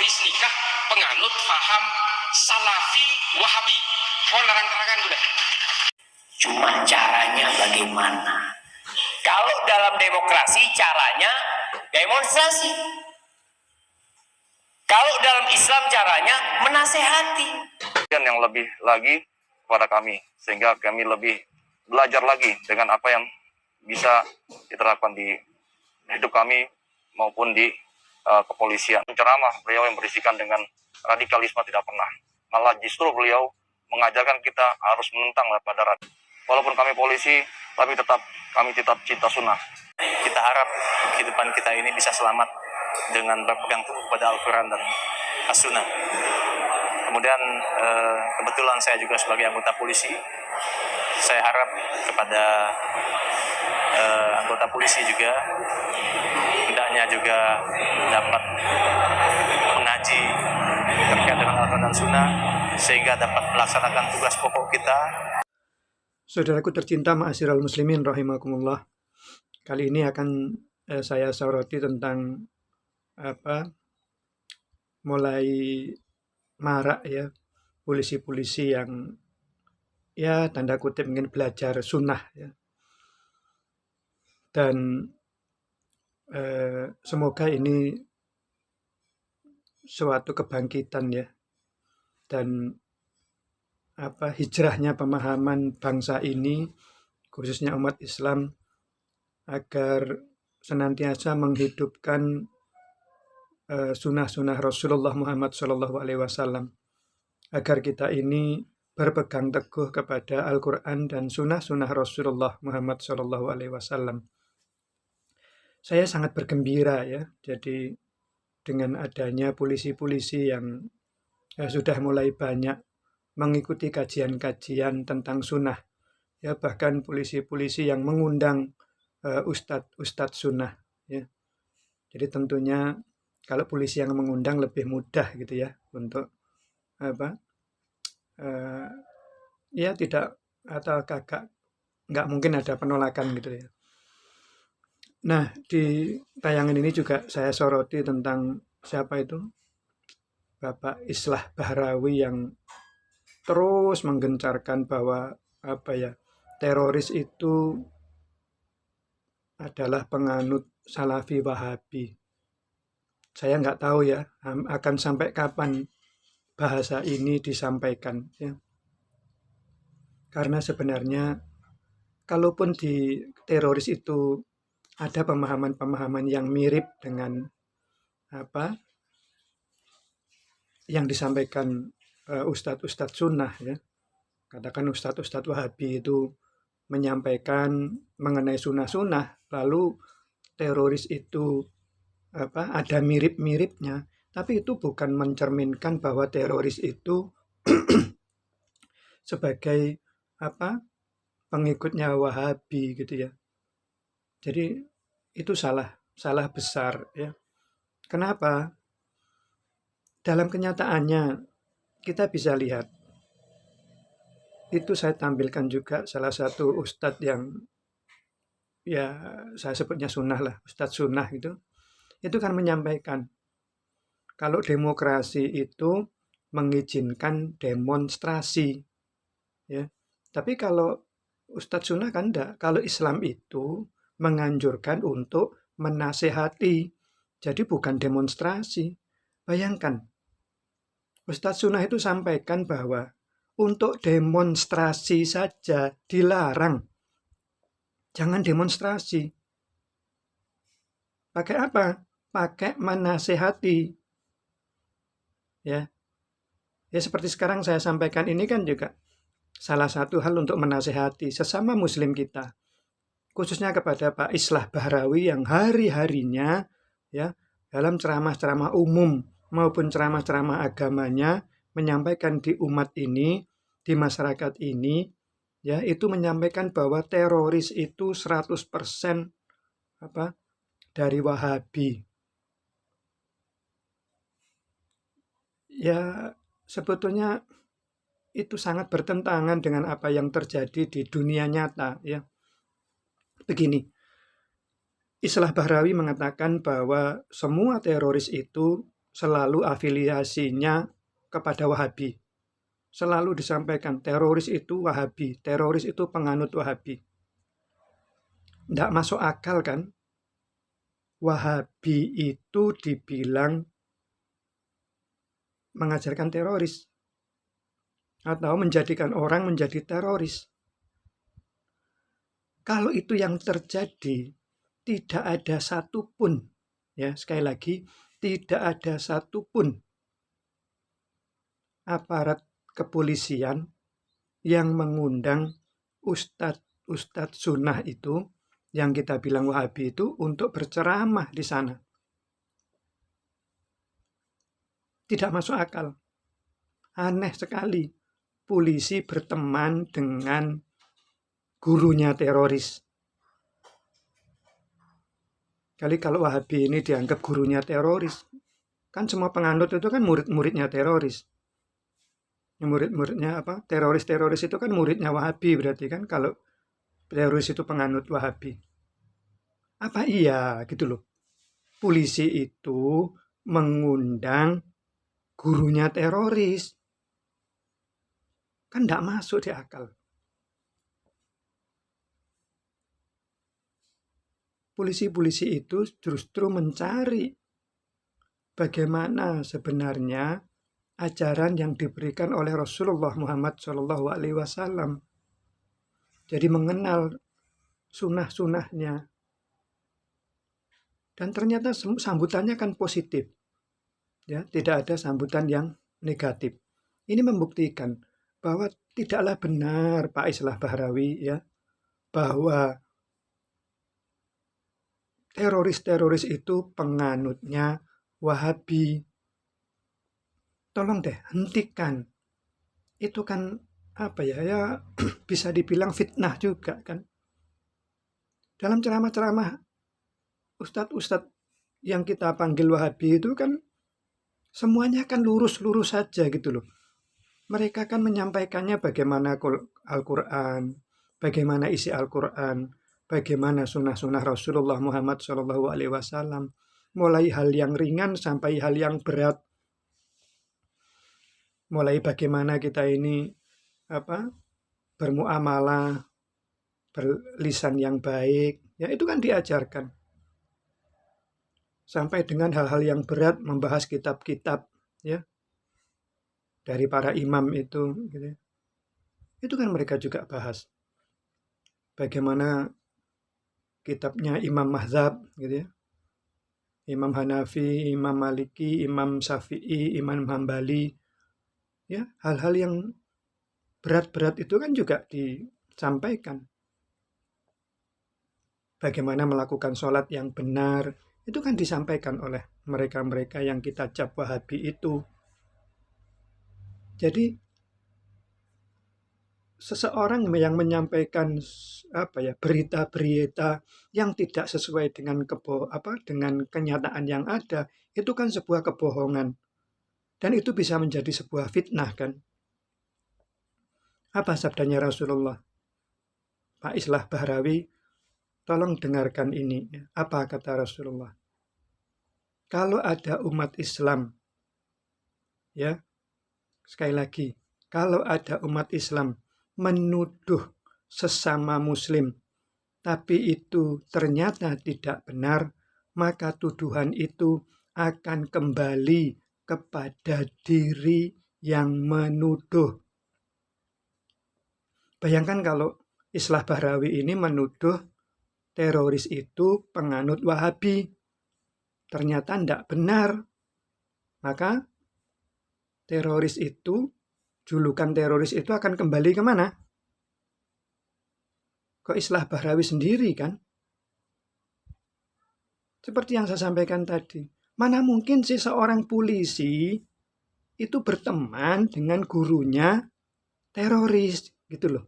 teroris nikah penganut faham salafi wahabi. Oh, larang-larangan udah. Cuma caranya bagaimana? Kalau dalam demokrasi caranya demonstrasi. Kalau dalam Islam caranya menasehati. Dan yang lebih lagi kepada kami, sehingga kami lebih belajar lagi dengan apa yang bisa diterapkan di hidup kami maupun di kepolisian. Ceramah beliau yang berisikan dengan radikalisme tidak pernah. Malah justru beliau mengajarkan kita harus menentang pada radikalisme. Walaupun kami polisi, tapi kami tetap cinta sunnah. Kita harap kehidupan kita ini bisa selamat dengan berpegang teguh pada Al-Quran dan As-Sunnah. Kemudian kebetulan saya juga sebagai anggota polisi, saya harap kepada anggota polisi juga hendaknya juga dapat mengaji terkait dengan Al-Quran dan Sunnah sehingga dapat melaksanakan tugas pokok kita. Saudaraku tercinta, ma'asyiral muslimin rahimakumullah. Kali ini akan saya soroti tentang mulai marak ya polisi-polisi yang ya tanda kutip ingin belajar sunnah ya. Dan semoga ini suatu kebangkitan ya, dan hijrahnya pemahaman bangsa ini, khususnya umat Islam, agar senantiasa menghidupkan sunnah-sunnah Rasulullah Muhammad SAW, agar kita ini berpegang teguh kepada Al-Quran dan sunnah-sunnah Rasulullah Muhammad SAW. Saya sangat bergembira ya, jadi dengan adanya polisi-polisi yang sudah mulai banyak mengikuti kajian-kajian tentang sunnah, ya, bahkan polisi-polisi yang mengundang ustadz sunnah ya. Jadi tentunya kalau polisi yang mengundang lebih mudah gitu ya untuk ya tidak atau nggak mungkin ada penolakan gitu ya. Nah, di tayangan ini juga saya soroti tentang siapa itu Bapak Islah Bahrawi yang terus menggencarkan bahwa teroris itu adalah penganut salafi wahabi. Saya nggak tahu ya akan sampai kapan bahasa ini disampaikan ya. Karena sebenarnya kalaupun di teroris itu ada pemahaman-pemahaman yang mirip dengan yang disampaikan ustadz-ustadz sunnah ya. Katakan ustadz-ustadz wahabi itu menyampaikan mengenai sunnah-sunnah, lalu teroris itu ada mirip-miripnya, tapi itu bukan mencerminkan bahwa teroris itu sebagai pengikutnya wahabi gitu ya. Jadi itu salah besar ya. Kenapa? Dalam kenyataannya kita bisa lihat, itu saya tampilkan juga salah satu ustadz yang ya saya sebutnya sunnah lah, ustadz sunnah itu kan menyampaikan kalau demokrasi itu mengizinkan demonstrasi ya. Tapi kalau ustadz sunnah kan enggak, kalau Islam itu menganjurkan untuk menasehati, jadi bukan demonstrasi. Bayangkan, ustadz sunnah itu sampaikan bahwa untuk demonstrasi saja dilarang. Jangan demonstrasi. Pakai apa? Pakai menasehati. Ya. Ya seperti sekarang saya sampaikan ini kan juga salah satu hal untuk menasehati sesama muslim kita. Khususnya kepada Pak Islah Bahrawi yang hari-harinya ya dalam ceramah-ceramah umum maupun ceramah-ceramah agamanya menyampaikan di umat ini, di masyarakat ini, ya itu menyampaikan bahwa teroris itu 100% dari Wahabi. Ya sebetulnya itu sangat bertentangan dengan apa yang terjadi di dunia nyata ya. Begini, Islah Bahrawi mengatakan bahwa semua teroris itu selalu afiliasinya kepada Wahabi. Selalu disampaikan teroris itu Wahabi, teroris itu penganut Wahabi. Tidak masuk akal kan? Wahabi itu dibilang mengajarkan teroris atau menjadikan orang menjadi teroris. Kalau itu yang terjadi, tidak ada satupun, ya sekali lagi, tidak ada satupun aparat kepolisian yang mengundang ustadz sunnah itu, yang kita bilang Wahabi itu, untuk berceramah di sana. Tidak masuk akal. Aneh sekali. Polisi berteman dengan gurunya teroris. Kali kalau Wahabi ini dianggap gurunya teroris, kan semua penganut itu kan murid-muridnya teroris. Murid-muridnya apa? Teroris-teroris itu kan muridnya Wahabi, berarti kan kalau teroris itu penganut Wahabi. Apa iya gitu loh. Polisi itu mengundang gurunya teroris. Kan tidak masuk di akal. Polisi-polisi itu justru mencari bagaimana sebenarnya ajaran yang diberikan oleh Rasulullah Muhammad SAW. Jadi mengenal sunnah-sunnahnya. Dan ternyata sambutannya kan positif. Ya, tidak ada sambutan yang negatif. Ini membuktikan bahwa tidaklah benar Pak Islah Bahrawi, ya, bahwa teroris-teroris itu penganutnya Wahabi. Tolong deh, hentikan. Itu kan apa ya bisa dibilang fitnah juga kan. Dalam ceramah-ceramah ustadz-ustadz yang kita panggil Wahabi itu kan semuanya kan lurus-lurus saja gitu loh. Mereka kan menyampaikannya bagaimana Al-Quran, bagaimana isi Al-Quran, bagaimana sunnah-sunnah Rasulullah Muhammad SAW, mulai hal yang ringan sampai hal yang berat, mulai bagaimana kita ini bermuamalah, berlisan yang baik, ya itu kan diajarkan. Sampai dengan hal-hal yang berat, membahas kitab-kitab, ya, dari para imam itu, gitu. Itu kan mereka juga bahas. Bagaimana kitabnya Imam Mazhab, gitu ya. Imam Hanafi, Imam Maliki, Imam Syafi'i, Imam Hambali. Ya, hal-hal yang berat-berat itu kan juga disampaikan. Bagaimana melakukan sholat yang benar, itu kan disampaikan oleh mereka-mereka yang kita cap Wahabi itu. Jadi seseorang yang menyampaikan berita-berita yang tidak sesuai dengan dengan kenyataan yang ada, itu kan sebuah kebohongan. Dan itu bisa menjadi sebuah fitnah kan. Apa sabdanya Rasulullah? Pak Islah Bahrawi, tolong dengarkan ini. Apa kata Rasulullah? Kalau ada umat Islam, ya, sekali lagi, kalau ada umat Islam menuduh sesama Muslim, tapi itu ternyata tidak benar, maka tuduhan itu akan kembali kepada diri yang menuduh. Bayangkan kalau Islah Bahrawi ini menuduh teroris itu penganut Wahabi, ternyata tidak benar, maka teroris itu, julukan teroris itu akan kembali kemana? Ke Islah Bahrawi sendiri kan? Seperti yang saya sampaikan tadi, mana mungkin sih seorang polisi itu berteman dengan gurunya teroris, gitu loh.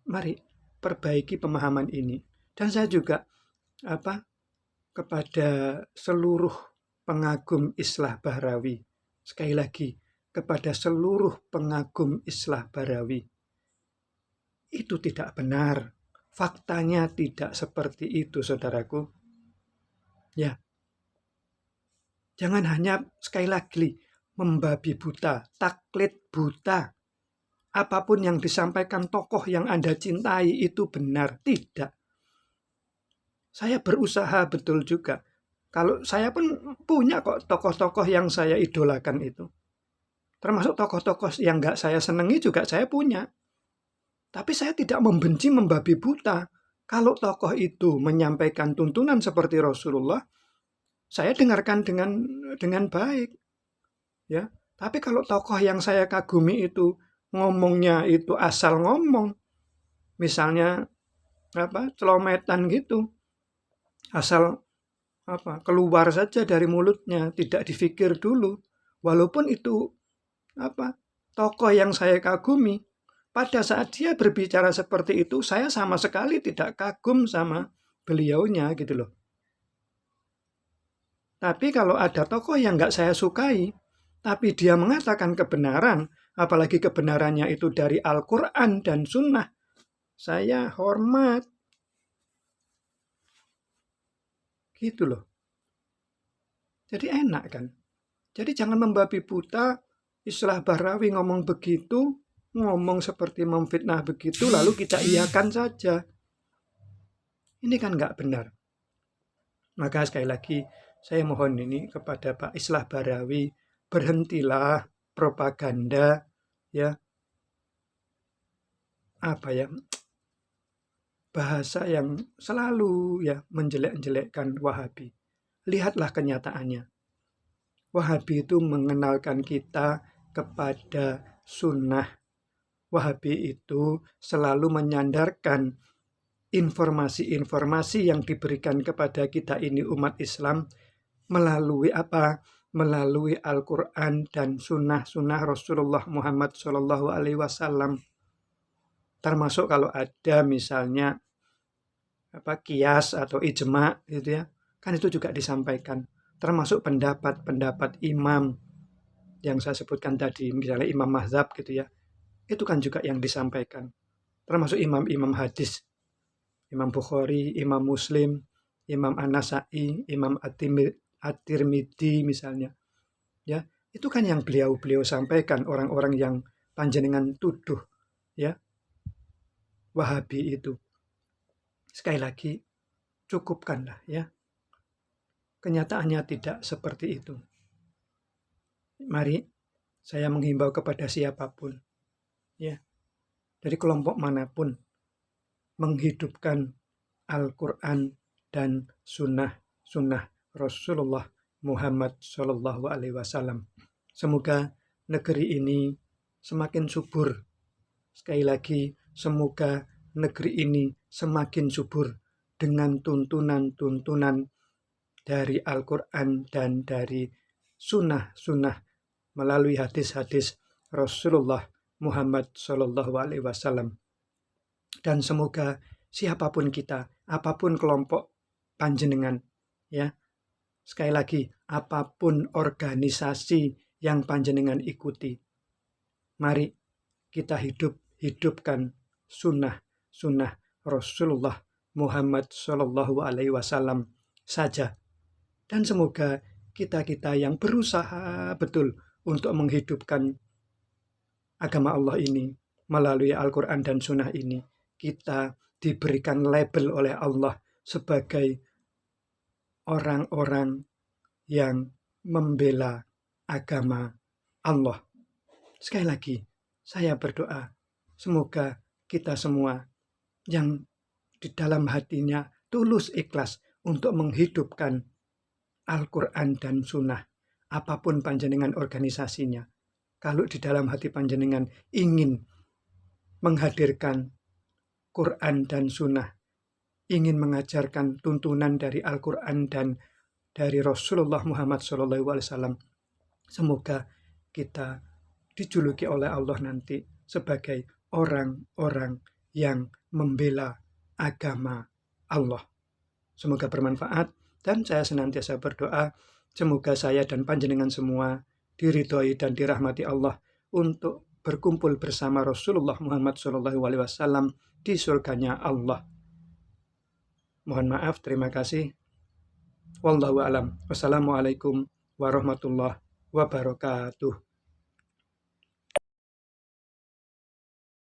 Mari perbaiki pemahaman ini. Dan saya juga kepada seluruh pengagum Islah Bahrawi, sekali lagi, kepada seluruh pengagum Islah Bahrawi, itu tidak benar. Faktanya tidak seperti itu, saudaraku. Ya, Jangan hanya sekali lagi membabi buta, taklid buta. Apapun yang disampaikan tokoh yang Anda cintai itu benar. Tidak. Saya berusaha betul juga. Kalau saya pun punya kok tokoh-tokoh yang saya idolakan itu. Termasuk tokoh-tokoh yang nggak saya senangi juga saya punya. Tapi saya tidak membenci membabi buta. Kalau tokoh itu menyampaikan tuntunan seperti Rasulullah, saya dengarkan dengan baik. Ya. Tapi kalau tokoh yang saya kagumi itu ngomongnya itu asal ngomong, misalnya celometan gitu, asal keluar saja dari mulutnya, tidak difikir dulu. Walaupun itu tokoh yang saya kagumi, pada saat dia berbicara seperti itu, saya sama sekali tidak kagum sama beliaunya gitu loh. Tapi kalau ada tokoh yang nggak saya sukai, tapi dia mengatakan kebenaran, apalagi kebenarannya itu dari Al-Quran dan Sunnah, saya hormat. Gitu loh. Jadi enak kan. Jadi jangan membabi buta, istilah Bahrawi ngomong begitu, ngomong seperti memfitnah begitu, lalu kita iakan saja. Ini kan nggak benar. Maka sekali lagi, saya mohon ini kepada Pak Islah Bahrawi, berhentilah propaganda, ya. Bahasa yang selalu ya menjelek-jelekkan Wahabi. Lihatlah kenyataannya. Wahabi itu mengenalkan kita kepada sunnah. Wahabi itu selalu menyandarkan informasi-informasi yang diberikan kepada kita ini umat Islam melalui melalui Al-Quran dan sunnah Rasulullah Muhammad SAW. Termasuk kalau ada misalnya kias atau ijma gitu ya, kan itu juga disampaikan. Termasuk pendapat imam yang saya sebutkan tadi, misalnya imam mazhab gitu ya, itu kan juga yang disampaikan. Termasuk imam-imam hadis, Imam Bukhari, Imam Muslim, Imam An-Nasa'i, Imam At-Tirmidzi misalnya. Ya, itu kan yang beliau sampaikan, orang-orang yang panjenengan tuduh ya Wahabi itu. Sekali lagi, cukupkanlah ya. Kenyataannya tidak seperti itu. Mari saya menghimbau kepada siapapun ya, dari kelompok manapun, menghidupkan Al-Quran dan sunnah Rasulullah Muhammad SAW. Semoga negeri ini semakin subur. Sekali lagi, semoga negeri ini semakin subur dengan tuntunan-tuntunan dari Al-Quran dan dari sunnah melalui hadis-hadis Rasulullah Muhammad SAW. Dan semoga siapapun kita, apapun kelompok panjenengan, ya, sekali lagi, apapun organisasi yang panjenengan ikuti, mari kita hidupkan sunnah Rasulullah Muhammad SAW saja. Dan semoga kita yang berusaha betul untuk menghidupkan agama Allah ini melalui Al-Quran dan sunnah ini, kita diberikan label oleh Allah sebagai orang-orang yang membela agama Allah. Sekali lagi, saya berdoa, semoga kita semua yang di dalam hatinya tulus ikhlas untuk menghidupkan Al-Quran dan sunnah, apapun panjenengan organisasinya, kalau di dalam hati panjenengan ingin menghadirkan Quran dan sunnah, ingin mengajarkan tuntunan dari Al-Quran dan dari Rasulullah Muhammad SAW, semoga kita dijuluki oleh Allah nanti sebagai orang-orang yang membela agama Allah. Semoga bermanfaat, dan saya senantiasa berdoa semoga saya dan panjenengan semua diridhoi dan dirahmati Allah untuk berkumpul bersama Rasulullah Muhammad SAW di surganya Allah. Mohon maaf, terima kasih. Wallahu a'lam. Wassalamualaikum warahmatullahi wabarakatuh.